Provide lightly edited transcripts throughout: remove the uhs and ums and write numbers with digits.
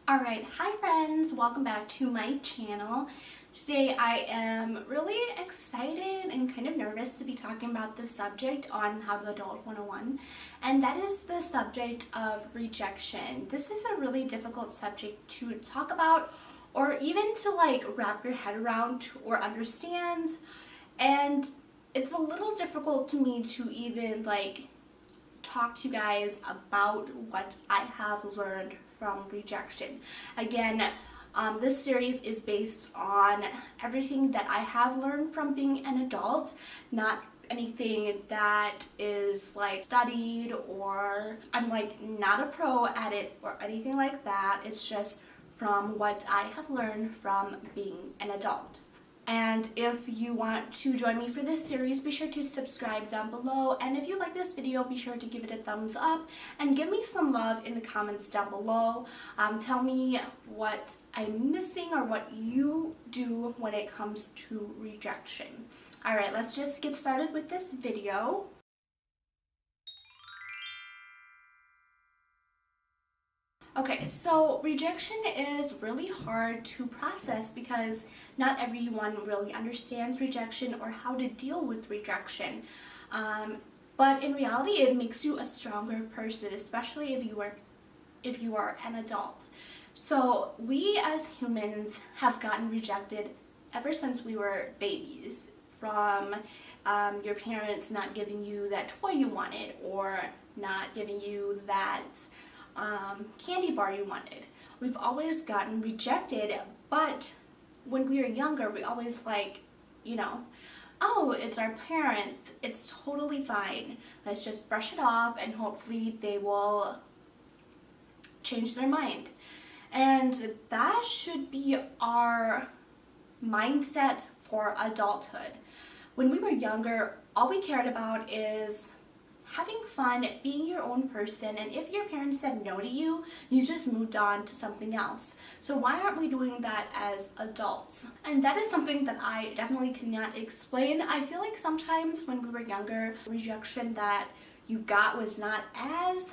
Alright, hi friends, welcome back to my channel. Today I am really excited and kind of nervous to be talking about this subject on How to Adult 101, and that is the subject of rejection. This is a really difficult subject to talk about or even to wrap your head around or understand, and it's a little difficult to me to even talk to you guys about what I have learned from rejection. Again, this series is based on everything that I have learned from being an adult, not anything that is studied, or I'm not a pro at it or anything like that. It's just from what I have learned from being an adult. And if you want to join me for this series, be sure to subscribe down below. And if you like this video, be sure to give it a thumbs up and give me some love in the comments down below. Tell me what I'm missing or what you do when it comes to rejection. Alright, let's just get started with this video. Okay, so rejection is really hard to process because not everyone really understands rejection or how to deal with rejection. But in reality, it makes you a stronger person, especially if you are an adult. So we as humans have gotten rejected ever since we were babies, from your parents not giving you that toy you wanted or not giving you that candy bar you wanted. We've always gotten rejected, but when we were younger, we always oh, it's our parents, it's totally fine. Let's just brush it off and hopefully they will change their mind. And that should be our mindset for adulthood. When we were younger, all we cared about is having fun, being your own person, and if your parents said no to you, you just moved on to something else. So why aren't we doing that as adults? And that is something that I definitely cannot explain. I feel like sometimes when we were younger, rejection that you got was not as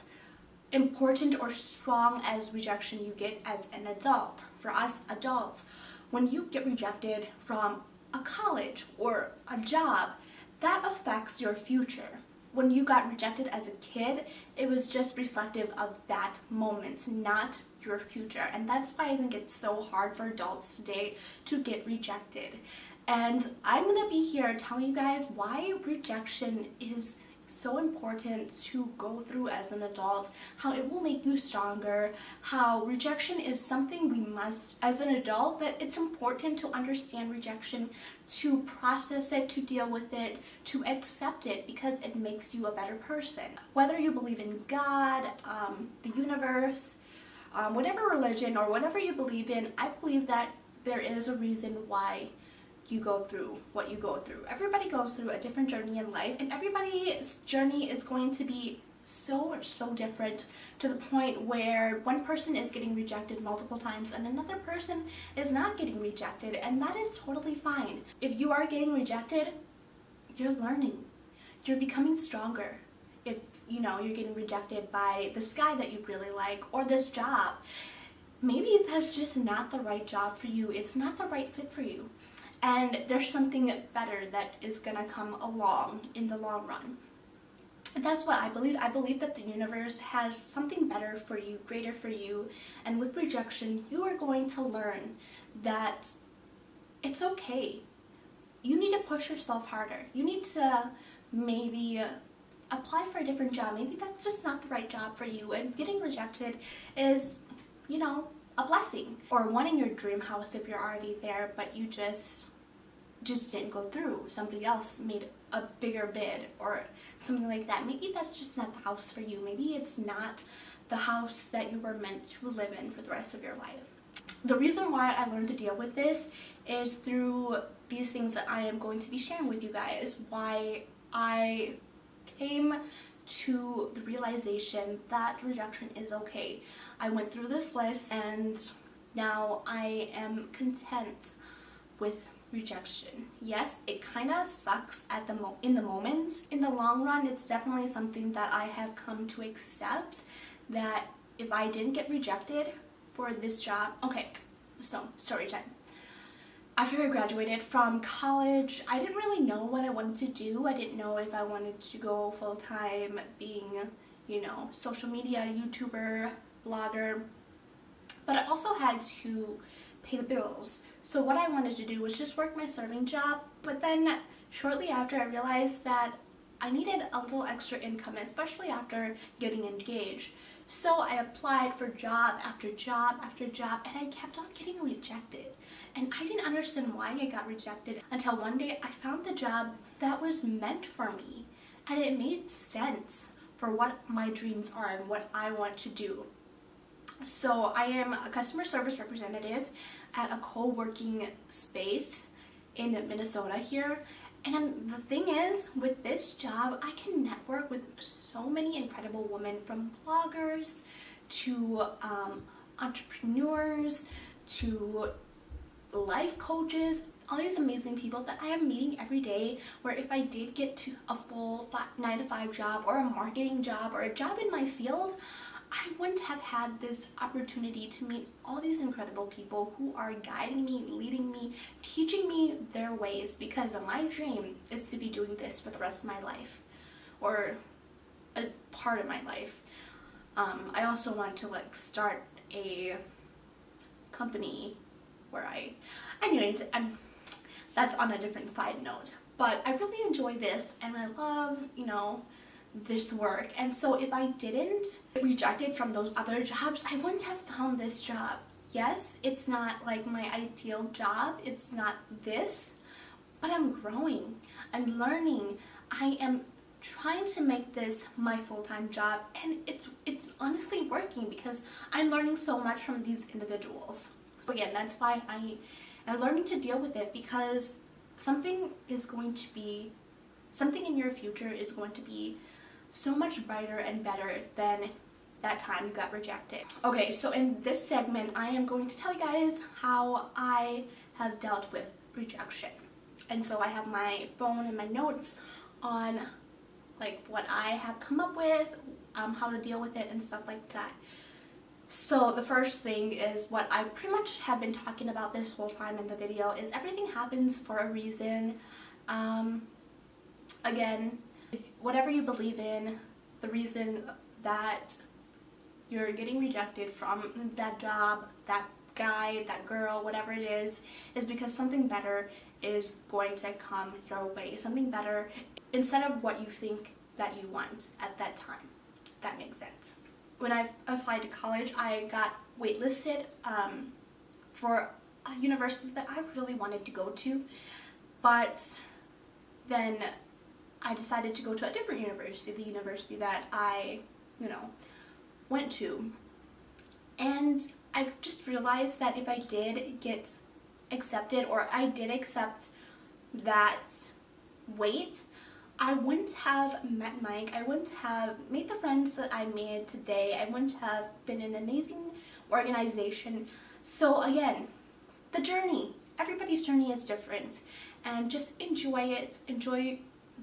important or strong as rejection you get as an adult. For us adults, when you get rejected from a college or a job, that affects your future. When you got rejected as a kid, it was just reflective of that moment, not your future. And that's why I think it's so hard for adults today to get rejected. And I'm gonna be here telling you guys why rejection is so important to go through as an adult, how it will make you stronger, how rejection is something we must, as an adult, that it's important to understand rejection, to process it, to deal with it, to accept it, because it makes you a better person. Whether you believe in God, the universe, whatever religion or whatever you believe in, I believe that there is a reason why you go through what you go through. Everybody goes through a different journey in life, and everybody's journey is going to be so different, to the point where one person is getting rejected multiple times and another person is not getting rejected, and that is totally fine. If you are getting rejected, you're learning, you're becoming stronger. If you're getting rejected by this guy that you really like, or this job, maybe that's just not the right job for you, it's not the right fit for you. And there's something better that is gonna come along in the long run. And that's what I believe. I believe that the universe has something better for you, greater for you. And with rejection, you are going to learn that it's okay. You need to push yourself harder. You need to maybe apply for a different job. Maybe that's just not the right job for you. And getting rejected is, a blessing. Or wanting your dream house if you're already there, but you just didn't go through. Somebody else made a bigger bid or something like that. Maybe that's just not the house for you. Maybe it's not the house that you were meant to live in for the rest of your life. The reason why I learned to deal with this is through these things that I am going to be sharing with you guys. Why I came to the realization that rejection is okay. I went through this list and now I am content with rejection. Yes, it kind of sucks at in the moment. In the long run, it's definitely something that I have come to accept, that if I didn't get rejected, for this job. Okay, so story time. After I graduated from college, I didn't really know what I wanted to do. I didn't know if I wanted to go full-time being, you know, social media, YouTuber, blogger. But I also had to pay the bills. So what I wanted to do was just work my serving job. But then shortly after, I realized that I needed a little extra income, especially after getting engaged. So I applied for job after job after job, and I kept on getting rejected. And I didn't understand why I got rejected until one day I found the job that was meant for me. And it made sense for what my dreams are and what I want to do. So I am a customer service representative at a co-working space in Minnesota here. And the thing is, with this job, I can network with so many incredible women, from bloggers to entrepreneurs to life coaches, all these amazing people that I am meeting every day, where if I did get to a full 9-to-5 job or a marketing job or a job in my field, I wouldn't have had this opportunity to meet all these incredible people who are guiding me, leading me, teaching me their ways, because my dream is to be doing this for the rest of my life, or a part of my life. I also want to start a company where anyways, that's on a different side note. But I really enjoy this, and I love, you know, this work. And so if I didn't get rejected from those other jobs, I wouldn't have found this job. Yes, it's not like my ideal job, it's not this, but I'm growing, I'm learning, I am trying to make this my full-time job, and it's honestly working because I'm learning so much from these individuals. So again, that's why I am learning to deal with it, because something in your future is going to be so much brighter and better than that time you got rejected. Okay, so in this segment, I am going to tell you guys how I have dealt with rejection. And so I have my phone and my notes on what I have come up with, how to deal with it and stuff like that. So the first thing is what I pretty much have been talking about this whole time in the video, is everything happens for a reason. Again, whatever you believe in, the reason that you're getting rejected from that job, that guy, that girl, whatever it is because something better is going to come your way. Something better instead of what you think that you want at that time. If that makes sense. When I applied to college, I got waitlisted for a university that I really wanted to go to, but then I decided to go to a different university, the university that I, went to. And I just realized that if I did get accepted, or I did accept that wait, I wouldn't have met Mike, I wouldn't have made the friends that I made today, I wouldn't have been in an amazing organization. So again, the journey, everybody's journey is different, and just enjoy it, enjoy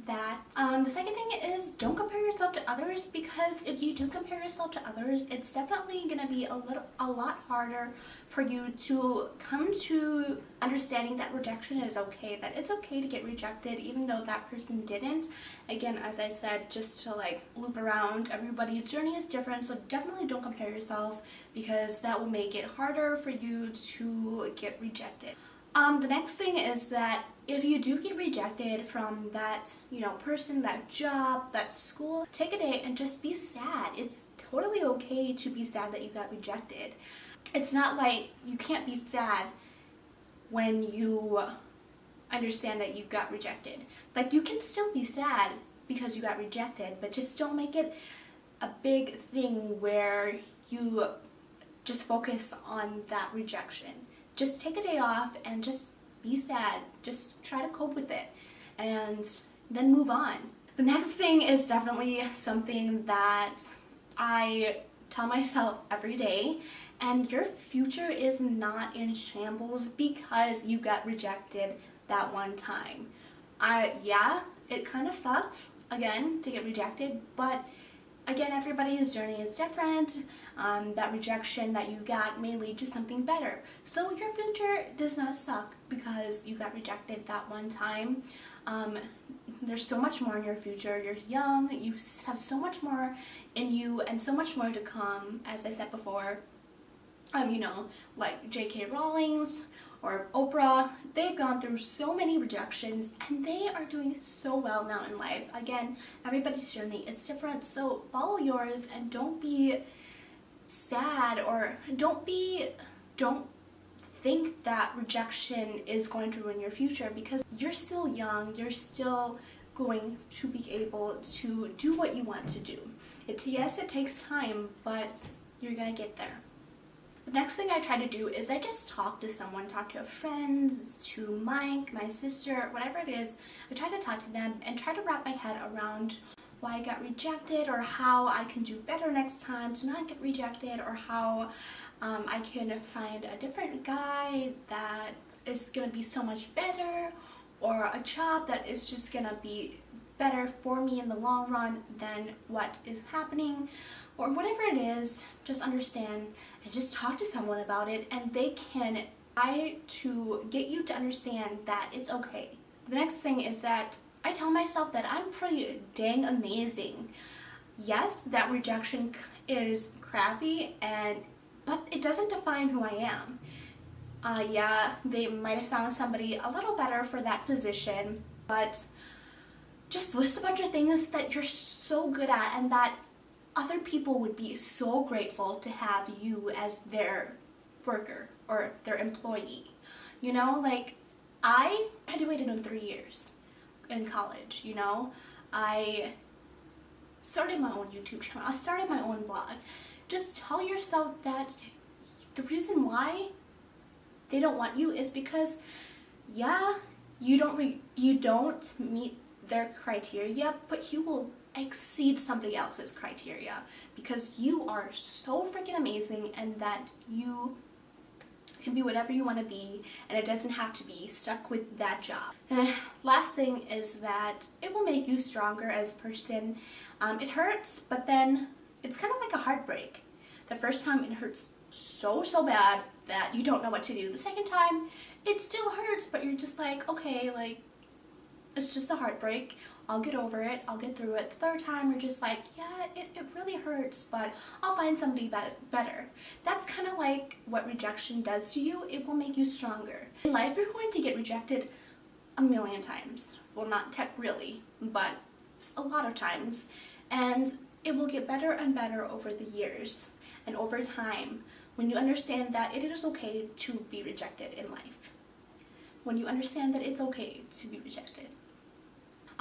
that. The second thing is, don't compare yourself to others, because if you do compare yourself to others, it's definitely going to be a lot harder for you to come to understanding that rejection is okay, that it's okay to get rejected even though that person didn't. Again, as I said, just to loop around, everybody's journey is different, so definitely don't compare yourself, because that will make it harder for you to get rejected. The next thing is that if you do get rejected from that, person, that job, that school, take a day and just be sad. It's totally okay to be sad that you got rejected. It's not like you can't be sad when you understand that you got rejected. You can still be sad because you got rejected, but just don't make it a big thing where you just focus on that rejection. Just take a day off and just be sad. Just try to cope with it and then move on. The next thing is definitely something that I tell myself every day, and your future is not in shambles because you got rejected that one time. Yeah, it kind of sucked, again, to get rejected, but Again, everybody's journey is different. That rejection that you got may lead to something better. So your future does not suck because you got rejected that one time. There's so much more in your future. You're young, you have so much more in you and so much more to come, as I said before. You know, like J.K. Rowling's or Oprah, they've gone through so many rejections and they are doing so well now in life. Again, everybody's journey is different, so follow yours and don't be sad or don't think that rejection is going to ruin your future, because you're still young, you're still going to be able to do what you want to do. Yes, it takes time, but you're gonna get there. The next thing I try to do is I just talk to someone, talk to a friend, to Mike, my sister, whatever it is. I try to talk to them and try to wrap my head around why I got rejected or how I can do better next time to not get rejected, or how I can find a different guy that is going to be so much better, or a job that is just going to be better for me in the long run than what is happening, or whatever it is. Just understand and just talk to someone about it, and they can try to get you to understand that it's okay. The next thing is that I tell myself that I'm pretty dang amazing. Yes, that rejection is crappy, but it doesn't define who I am. Yeah, they might have found somebody a little better for that position, but just list a bunch of things that you're so good at and that other people would be so grateful to have you as their worker or their employee. You know, like I graduated in 3 years in college, you know. I started my own YouTube channel. I started my own blog. Just tell yourself that the reason why they don't want you is because, yeah, you don't meet their criteria, but you will exceed somebody else's criteria because you are so freaking amazing, and that you can be whatever you want to be, and it doesn't have to be stuck with that job. And last thing is that it will make you stronger as a person. It hurts, but then it's kind of like a heartbreak. The first time it hurts so bad that you don't know what to do. The second time it still hurts, but you're just like, okay, like it's just a heartbreak, I'll get over it, I'll get through it. The third time you're just like, yeah, it really hurts, but I'll find somebody better. That's kind of like what rejection does to you. It will make you stronger. In life, you're going to get rejected a million times. Well, not really, but a lot of times. And it will get better and better over the years and over time when you understand that it is okay to be rejected in life. When you understand that it's okay to be rejected.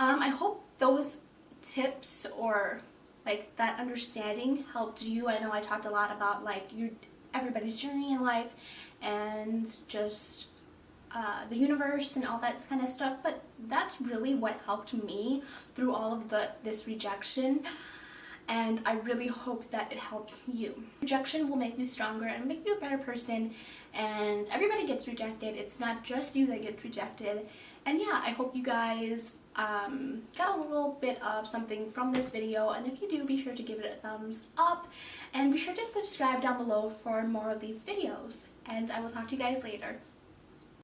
I hope those tips or like that understanding helped you. I know I talked a lot about like everybody's journey in life and just the universe and all that kind of stuff, but that's really what helped me through all of this rejection, and I really hope that it helps you. Rejection will make you stronger and make you a better person, and everybody gets rejected. It's not just you that gets rejected. And yeah, I hope you guys got a little bit of something from this video, and if you do, be sure to give it a thumbs up and be sure to subscribe down below for more of these videos, and I will talk to you guys later.